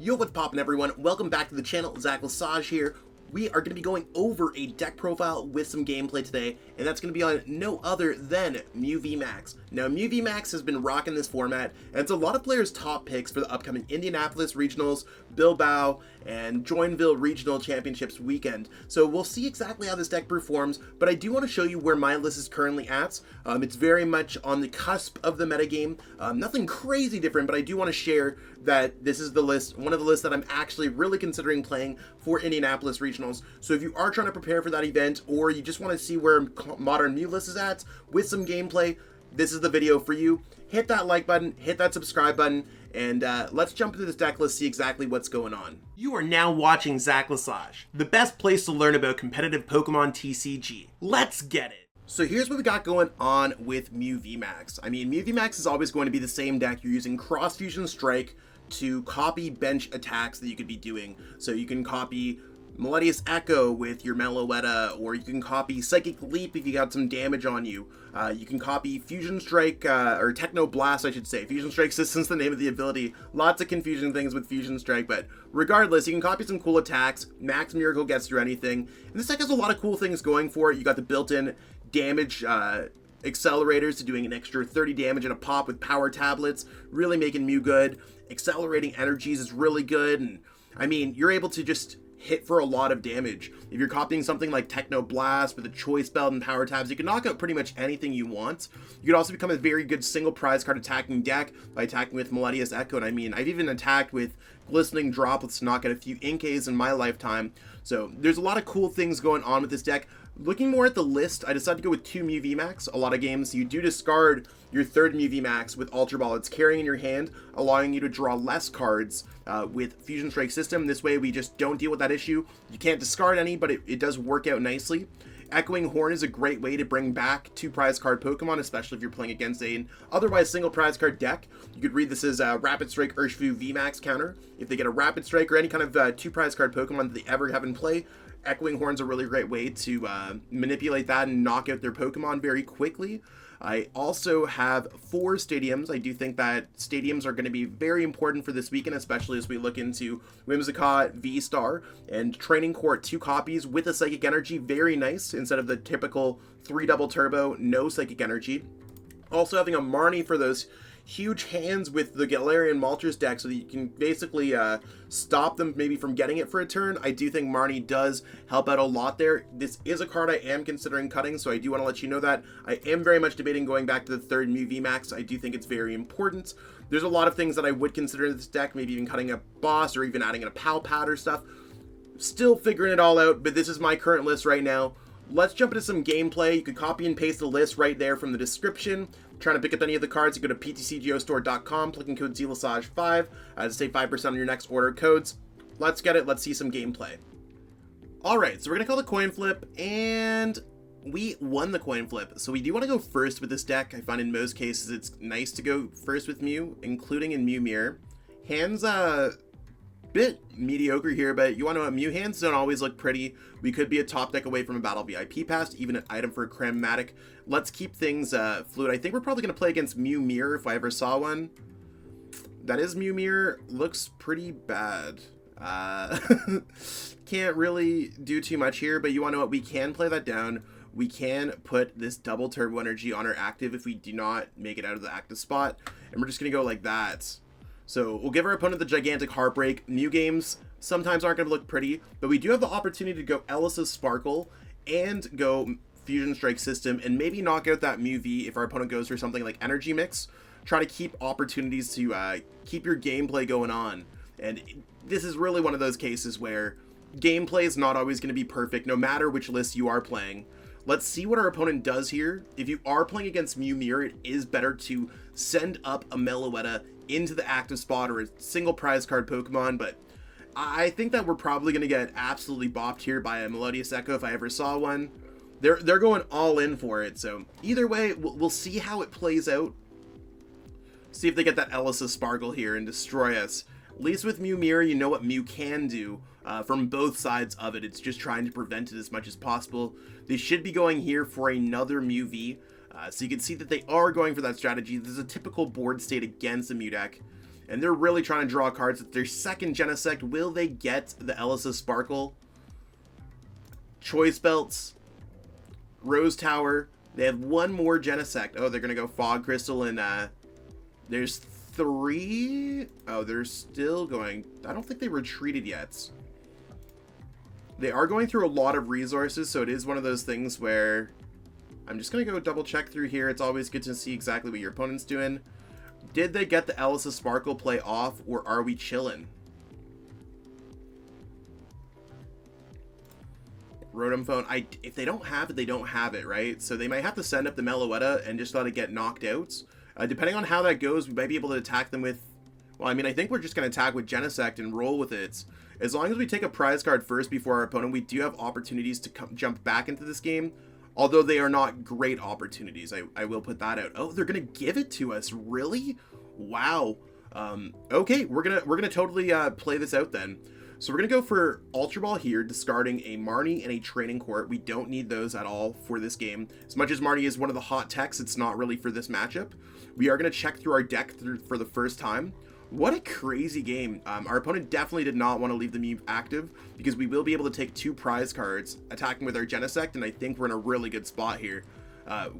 Yo, what's poppin' everyone? Welcome back to the channel. Zach Lesage here. We are going to be going over a deck profile with some gameplay today, and that's going to be on no other than Mew VMAX. Now, Mew VMAX has been rocking this format, and it's a lot of players' top picks for the upcoming Indianapolis Regionals, Bilbao, and Joinville Regional Championships weekend. So we'll see exactly how this deck performs, but I do want to show you where my list is currently at. It's very much on the cusp of the metagame. Nothing crazy different, but I do want to share that this is the list, one of the lists that I'm actually really considering playing for Indianapolis Regionals. So if you are trying to prepare for that event, or you just want to see where Modern Mew list is at with some gameplay, this is the video for you. Hit that like button, hit that subscribe button, and let's jump into this deck list, see exactly what's going on. You are now watching Zach Lesage, the best place to learn about competitive Pokemon TCG. Let's get it! So here's what we got going on with Mew VMAX. I mean, Mew VMAX is always going to be the same deck. You're using Cross Fusion Strike to copy bench attacks that you could be doing. So you can copy Meloetta Echo with your Meloetta, or you can copy Psychic Leap if you got some damage on you. You can copy Fusion Strike, or Techno Blast, I should say. Fusion Strike System's the name of the ability. Lots of confusing things with Fusion Strike, but regardless, you can copy some cool attacks. Max Miracle gets through anything. And this deck has a lot of cool things going for it. You got the built-in damage accelerators to doing an extra 30 damage in a pop with Power Tablets, really making Mew good. Accelerating Energies is really good, and I mean, you're able to just hit for a lot of damage. If you're copying something like Techno Blast with a Choice Belt and Power Tabs, you can knock out pretty much anything you want. You could also become a very good single prize card attacking deck by attacking with Meloetta Echo, and I mean, I've even attacked with Glistening Droplets to knock out a few Inkays in my lifetime. So there's a lot of cool things going on with this deck. Looking more at the list, I decided to go with 2 Mew VMAX. A lot of games, you do discard your 3rd Mew VMAX with Ultra Ball. It's carrying in your hand, allowing you to draw less cards with Fusion Strike System. This way, we just don't deal with that issue. You can't discard any, but it does work out nicely. Echoing Horn is a great way to bring back 2 prize card Pokemon, especially if you're playing against an otherwise single prize card deck. You could read this as a Rapid Strike Urshifu VMAX counter. If they get a Rapid Strike or any kind of 2 prize card Pokemon that they ever have in play, Echoing Horn's a really great way to manipulate that and knock out their Pokemon very quickly. I also have 4 stadiums. I do think that stadiums are going to be very important for this weekend, especially as we look into Whimsicott V-Star and Training Court 2 copies with a Psychic Energy. Very nice, instead of the typical 3 double turbo, no Psychic Energy. Also having a Marnie for those huge hands with the Galarian Moltres deck so that you can basically stop them maybe from getting it for a turn. I do think Marnie does help out a lot there. This is a card I am considering cutting, so I do want to let you know that. I am very much debating going back to the 3rd Mew VMAX. I do think it's very important. There's a lot of things that I would consider in this deck, maybe even cutting a boss or even adding in a Pal Pad or stuff. Still figuring it all out, but this is my current list right now. Let's jump into some gameplay. You could copy and paste the list right there from the description. Trying to pick up any of the cards, you go to PTCGO Store.com, plug in code ZLesage5 to save 5% on your next order codes. Let's get it. Let's see some gameplay. Alright, so we're going to call the coin flip, and we won the coin flip. So we do want to go first with this deck. I find in most cases it's nice to go first with Mew, including in Mew Mirror. Hands, bit mediocre here, but you want to know what? Mew hands don't always look pretty. We could be a top deck away from a Battle VIP Pass, even an item for a Cram-o-matic. Let's keep things fluid. I think we're probably going to play against Mew Mirror if I ever saw one. That is Mew Mirror. Looks pretty bad. Can't really do too much here, but you want to know what? We can play that down. We can put this double turbo energy on our active if we do not make it out of the active spot, and we're just going to go like that. So we'll give our opponent the gigantic heartbreak. Mew games sometimes aren't going to look pretty, but we do have the opportunity to go Elesa Sparkle and go Fusion Strike System and maybe knock out that Mew V if our opponent goes for something like Energy Mix. Try to keep opportunities to keep your gameplay going on. And this is really one of those cases where gameplay is not always going to be perfect, no matter which list you are playing. Let's see what our opponent does here. If you are playing against Mew Mirror, it is better to send up a Meloetta into the active spot or a single prize card Pokemon, but I think that we're probably going to get absolutely bopped here by a Meloetta Echo if I ever saw one. They're going all in for it, so either way, we'll see how it plays out. See if they get that Elesa Sparkle here and destroy us. At least with Mew Mirror, you know what Mew can do from both sides of it. It's just trying to prevent it as much as possible. They should be going here for another Mew V. So you can see that they are going for that strategy. This is a typical board state against a Mew deck. And they're really trying to draw cards. It's their second Genesect. Will they get the Elesa Sparkle? Choice Belts. Rose Tower. They have one more Genesect. Oh, they're going to go Fog Crystal and there's 3. Oh, they're still going. I don't think they retreated yet. They are going through a lot of resources, so it is one of those things where I'm just going to go double check through here. It's always good to see exactly what your opponent's doing. Did they get the Elesa Sparkle play off, or are we chilling? Rotom Phone. If they don't have it, they don't have it, right? So they might have to send up the Meloetta and just let it get knocked out. Depending on how that goes, we might be able to attack them with... Well, I mean, I think we're just going to attack with Genesect and roll with it. As long as we take a prize card first before our opponent, we do have opportunities to jump back into this game. Although they are not great opportunities. I will put that out. Oh, they're going to give it to us. Really? Wow. Okay, we're gonna totally play this out then. So we're going to go for Ultra Ball here, discarding a Marnie and a Training Court. We don't need those at all for this game. As much as Marnie is one of the hot techs, it's not really for this matchup. We are going to check through our deck for the first time. What a crazy game. Our opponent definitely did not want to leave the Mew active, because we will be able to take 2 prize cards, attacking with our Genesect, and I think we're in a really good spot here.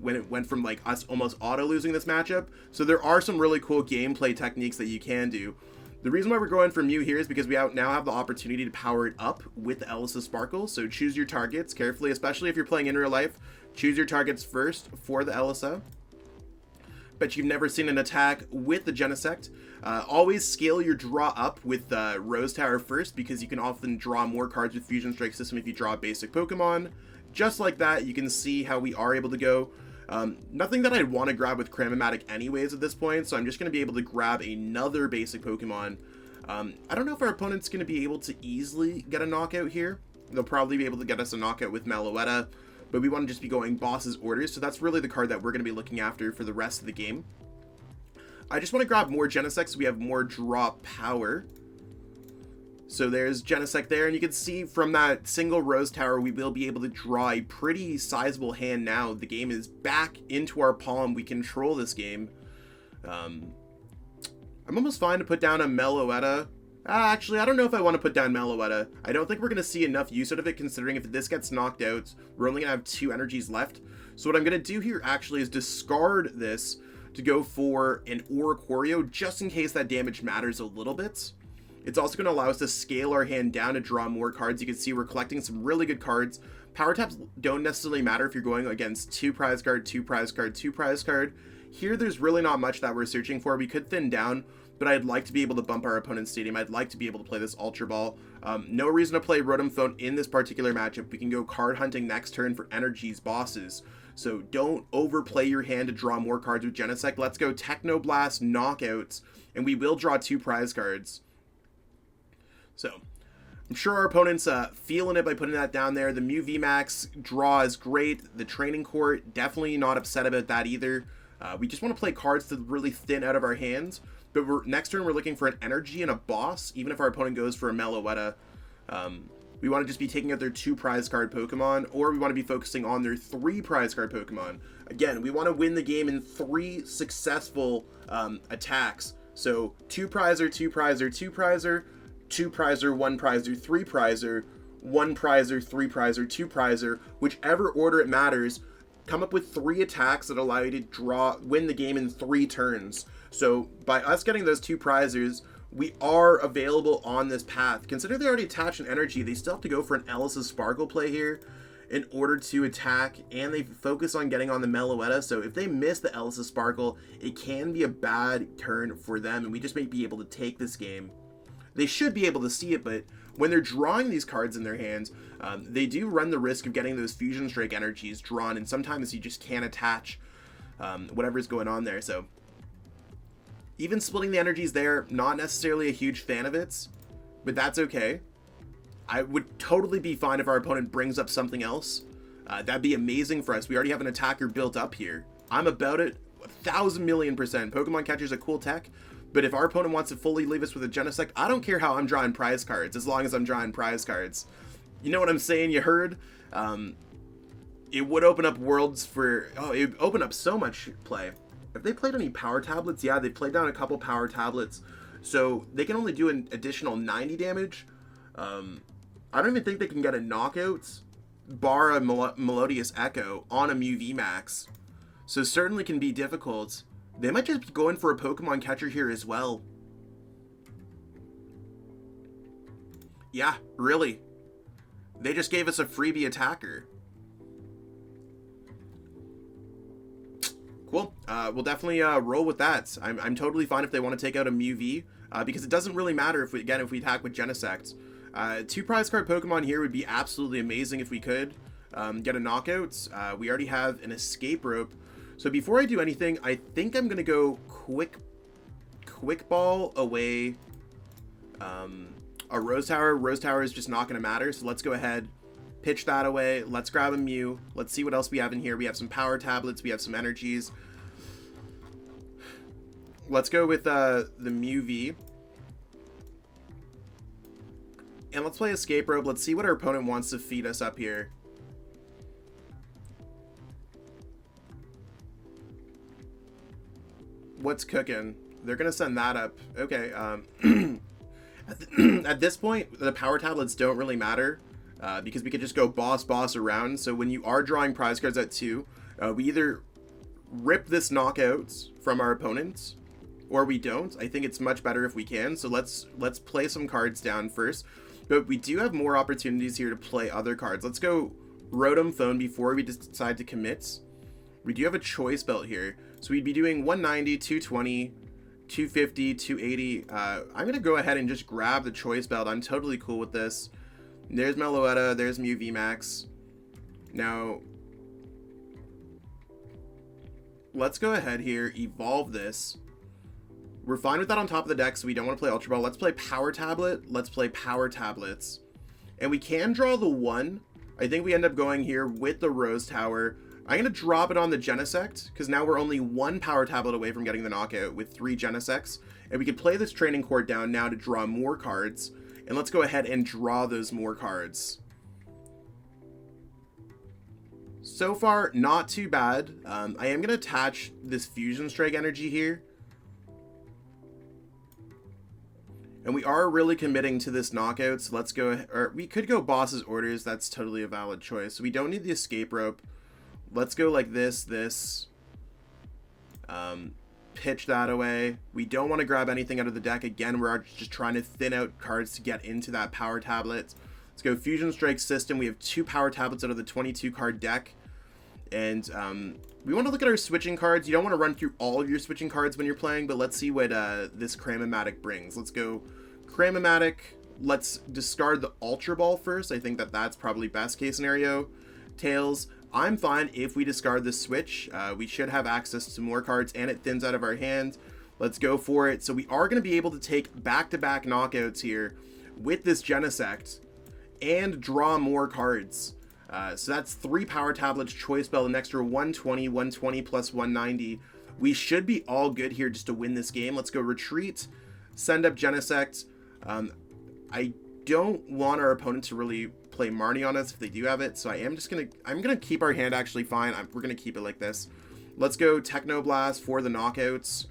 When it went from like us almost auto losing this matchup. So there are some really cool gameplay techniques that you can do. The reason why we're going for Mew here is because we now have the opportunity to power it up with the Elesa Sparkle. So choose your targets carefully, especially if you're playing in real life. Choose your targets first for the Elesa. Bet you've never seen an attack with the Genesect. Always scale your draw up with Rose Tower first, because you can often draw more cards with Fusion Strike System if you draw a basic Pokemon. Just like that, you can see how we are able to go. Nothing that I'd want to grab with Cram-o-matic anyways at this point, so I'm just going to be able to grab another basic Pokemon. I don't know if our opponent's going to be able to easily get a knockout here. They'll probably be able to get us a knockout with Meloetta, but we want to just be going boss's orders, so that's really the card that we're going to be looking after for the rest of the game. I just want to grab more Genesect so we have more draw power. So there's Genesect there, and you can see from that single Rose Tower, we will be able to draw a pretty sizable hand now. The game is back into our palm. We control this game. I'm almost fine to put down a Meloetta. Actually, I don't know if I want to put down Meloetta. I don't think we're going to see enough use out of it, considering if this gets knocked out, we're only going to have 2 energies left. So what I'm going to do here actually is discard this to go for an Oricorio, just in case that damage matters a little bit. It's also going to allow us to scale our hand down to draw more cards. You can see we're collecting some really good cards. Power taps don't necessarily matter if you're going against 2 prize card, 2 prize card, 2 prize card. Here, there's really not much that we're searching for. We could thin down, but I'd like to be able to bump our opponent's stadium. I'd like to be able to play this Ultra Ball. No reason to play Rotom Phone in this particular matchup. We can go card hunting next turn for energies, bosses. So don't overplay your hand to draw more cards with Genesect. Let's go Techno Blast, knockouts, and we will draw 2 prize cards. So I'm sure our opponent's feeling it by putting that down there. The Mew VMAX draw is great. The Training Court, definitely not upset about that either. We just want to play cards to really thin out of our hands. But next turn, we're looking for an energy and a boss, even if our opponent goes for a Meloetta. We want to just be taking out their 2 prize card Pokemon, or we want to be focusing on their 3 prize card Pokemon. Again, we want to win the game in 3 successful attacks. So 2 prizer, 2 prizer, 2 prizer, 2 prizer, 1 prizer, 3 prizer, 1 prizer, 3 prizer, 2 prizer, whichever order it matters. Come up with 3 attacks that allow you to win the game in 3 turns. So by us getting those 2 prizers, we are available on this path. Consider they already attached an energy. They still have to go for an Elesa Sparkle play here in order to attack, and they focus on getting on the Meloetta. So if they miss the Elesa Sparkle, it can be a bad turn for them, and we just may be able to take this game. They should be able to see it, but when they're drawing these cards in their hands, they do run the risk of getting those Fusion Strike energies drawn, and sometimes you just can't attach whatever's going on there. So even splitting the energies there, not necessarily a huge fan of it, but that's okay. I would totally be fine if our opponent brings up something else. That'd be amazing for us. We already have an attacker built up here. I'm about it 1,000,000,000%. Pokemon Catcher's a cool tech, but if our opponent wants to fully leave us with a Genesect, I don't care how I'm drawing prize cards, as long as I'm drawing prize cards. You know what I'm saying? You heard? It would open up worlds for... Oh, it would open up so much play. If they played any Power Tablets, yeah, they played down a couple Power Tablets. So they can only do an additional 90 damage. I don't even think they can get a knockout bar a Melodious Echo on a Mew VMAX. So certainly can be difficult. They might just be going for a Pokemon catcher here as well. Yeah, really. They just gave us a freebie attacker. Cool. We'll definitely roll with that. I'm totally fine if they want to take out a Mew V, because it doesn't really matter if we attack with Genesect. 2 prize card Pokemon here would be absolutely amazing if we could get a knockout. We already have an escape rope. So before I do anything, I think I'm gonna go quick ball away a Rose Tower. Rose Tower is just not gonna matter. So let's go ahead, pitch that away. Let's grab a Mew. Let's see what else we have in here. We have some Power Tablets. We have some energies. Let's go with the Mew V. And let's play Escape Rope. Let's see what our opponent wants to feed us up here. What's cooking? They're going to send that up. Okay. At this point, the Power Tablets don't really matter. Because we could just go boss around. So when you are drawing prize cards at 2, we either rip this knockout from our opponents, or we don't. I think it's much better if we can. So let's play some cards down first. But we do have more opportunities here to play other cards. Let's go Rotom Phone before we decide to commit. We do have a Choice Belt here. So we'd be doing 190, 220, 250, 280. I'm going to go ahead and just grab the Choice Belt. I'm totally cool with this. There's Meloetta, there's Mew VMAX. Now, let's go ahead here, evolve this. We're fine with that on top of the deck, so we don't want to play Ultra Ball. Let's play Power Tablet. Let's play Power Tablets. And we can draw the 1. I think we end up going here with the Rose Tower. I'm going to drop it on the Genesect, because now we're only 1 Power Tablet away from getting the knockout with 3 Genesects. And we can play this Training Court down now to draw more cards. And let's go ahead and draw those more cards. So far, not too bad. I am going to attach this Fusion Strike energy here. And we are really committing to this knockout, so let's go, or we could go Boss's Orders. That's totally a valid choice. So we don't need the Escape Rope. Let's go like this. Pitch that away. We don't want to grab anything out of the deck. Again, we're just trying to thin out cards to get into that Power Tablet. Let's go Fusion Strike system. We have 2 Power Tablets out of the 22 card deck. And we want to look at our switching cards. You don't want to run through all of your switching cards when you're playing, but let's see what this Cram-o-matic brings. Let's go Cram-o-matic. Let's discard the Ultra Ball first. I think that's probably best case scenario. Tails. I'm fine if we discard the switch. We should have access to more cards, and it thins out of our hand. Let's go for it. So we are going to be able to take back-to-back knockouts here with this Genesect and draw more cards. So that's 3 Power Tablets, Choice Belt, an extra 120, 120 plus 190. We should be all good here just to win this game. Let's go Retreat, send up Genesect. I don't want our opponent to really play Marnie on us if they do have it, so I'm gonna keep our hand actually fine. We're gonna keep it like this. Let's go Technoblast for the knockouts.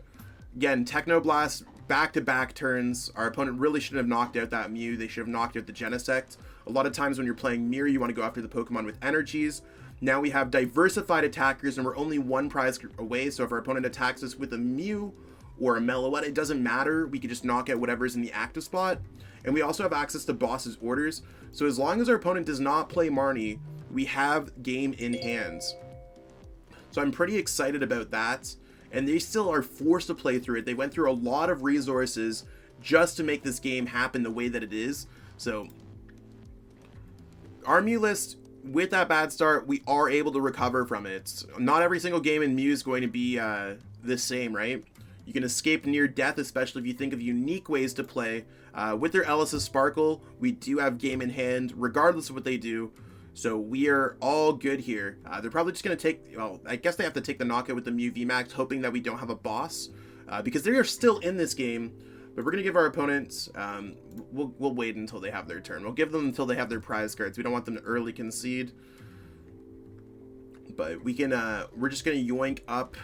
Again, Technoblast back-to-back turns. Our opponent really shouldn't have knocked out that Mew. They should have knocked out the Genesect. A lot of times when you're playing Mirror, you want to go after the Pokemon with energies. Now we have diversified attackers, and we're only 1 prize away, so if our opponent attacks us with a Mew or a Meloetta, it doesn't matter. We can just knock out whatever's in the active spot. And we also have access to Boss's Orders. So as long as our opponent does not play Marnie, we have game in hands. So I'm pretty excited about that. And they still are forced to play through it. They went through a lot of resources just to make this game happen the way that it is. So our Mew list, with that bad start, we are able to recover from it. Not every single game in Mew is going to be the same, right? You can escape near death, especially if you think of unique ways to play. With their Elesa Sparkle, we do have game in hand, regardless of what they do. So we are all good here. They're probably just going to take, well, I guess they have to take the knockout with the Mew VMAX, hoping that we don't have a boss. Because they are still in this game. But we're going to give our opponents, we'll wait until they have their turn. We'll give them until they have their prize cards. We don't want them to early concede. But we can, we're just going to yoink up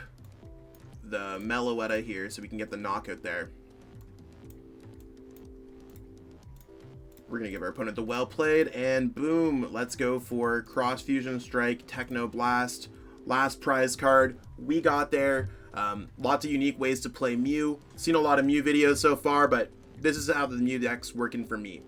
the Meloetta here so we can get the knockout there. We're going to give our opponent the well played, and boom, let's go for Cross Fusion Strike, Techno Blast, last prize card. We got there. Lots of unique ways to play Mew. Seen a lot of Mew videos so far, but this is how the Mew deck's working for me.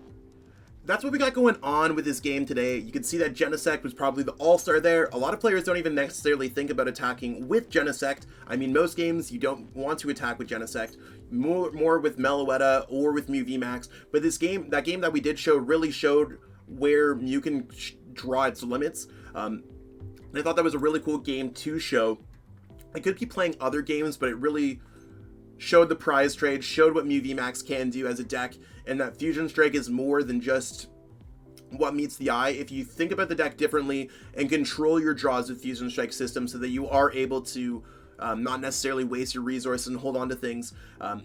That's what we got going on with this game today. You can see that Genesect was probably the all-star there. A lot of players don't even necessarily think about attacking with Genesect. I mean, most games you don't want to attack with Genesect, more with Meloetta or with Mew VMAX. But this game, that game that we did show, really showed where Mew can draw its limits. And I thought that was a really cool game to show. I could keep playing other games, but it really showed the prize trade, showed what Mew VMAX can do as a deck, and that Fusion Strike is more than just what meets the eye. If you think about the deck differently and control your draws with Fusion Strike system so that you are able to not necessarily waste your resources and hold on to things,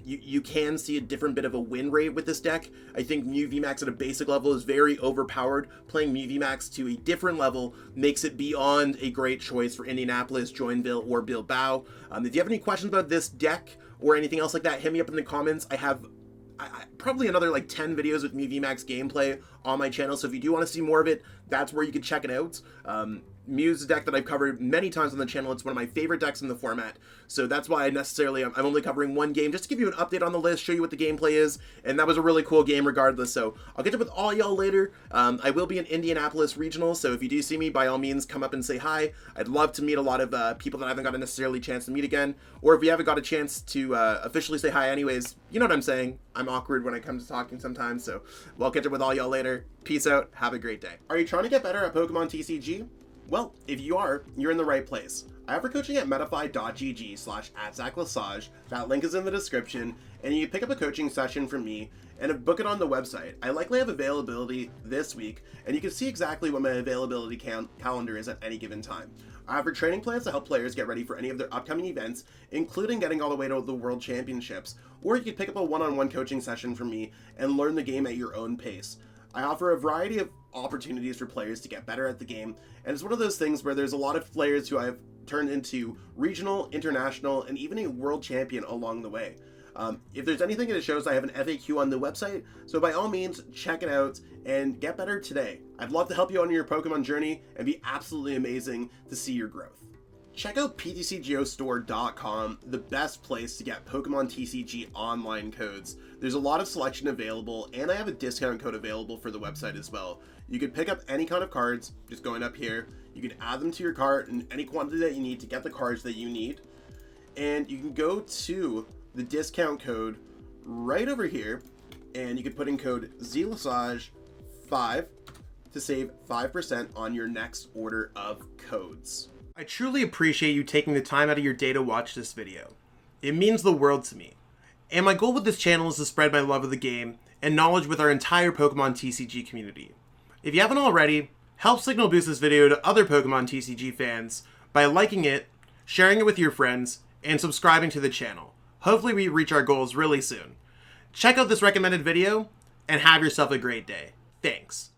you can see a different bit of a win rate with this deck. I think Mew VMAX at a basic level is very overpowered. Playing Mew VMAX to a different level makes it beyond a great choice for Indianapolis, Joinville, or Bilbao. If you have any questions about this deck or anything else like that, hit me up in the comments. I have probably another like 10 videos with Mew VMAX gameplay on my channel, so if you do want to see more of it, that's where you can check it out. Mew's a deck that I've covered many times on the channel. It's one of my favorite decks in the format, so that's why I'm only covering one game, just to give you an update on the list, show you what the gameplay is, and that was a really cool game regardless. So I'll catch up with all y'all later. I will be in Indianapolis Regional, so if you do see me, by all means, come up and say hi. I'd love to meet a lot of people that I haven't got a necessarily chance to meet again, or if we haven't got a chance to officially say hi anyways, you know what I'm saying. I'm awkward when it comes to talking sometimes, so we'll catch up with all y'all later. Peace out. Have a great day. Are you trying to get better at Pokemon TCG? Well, if you are, you're in the right place. I offer coaching at metafy.gg/@ZachLesage. That link is in the description, and you can pick up a coaching session from me and book it on the website. I likely have availability this week, and you can see exactly what my availability calendar is at any given time. I offer training plans to help players get ready for any of their upcoming events, including getting all the way to the World Championships, or you can pick up a one-on-one coaching session from me and learn the game at your own pace. I offer a variety of opportunities for players to get better at the game, and it's one of those things where there's a lot of players who I've turned into regional, international, and even a world champion along the way. If there's anything that shows, I have an FAQ on the website, so by all means, check it out and get better today. I'd love to help you on your Pokemon journey and be absolutely amazing to see your growth. Check out PTCGO.com, the best place to get Pokemon TCG online codes. There's a lot of selection available, and I have a discount code available for the website as well. You can pick up any kind of cards, just going up here. You can add them to your cart in any quantity that you need to get the cards that you need. And you can go to the discount code right over here, and you can put in code ZLesage5 to save 5% on your next order of codes. I truly appreciate you taking the time out of your day to watch this video. It means the world to me. And my goal with this channel is to spread my love of the game and knowledge with our entire Pokemon TCG community. If you haven't already, help signal boost this video to other Pokemon TCG fans by liking it, sharing it with your friends, and subscribing to the channel. Hopefully we reach our goals really soon. Check out this recommended video and have yourself a great day. Thanks.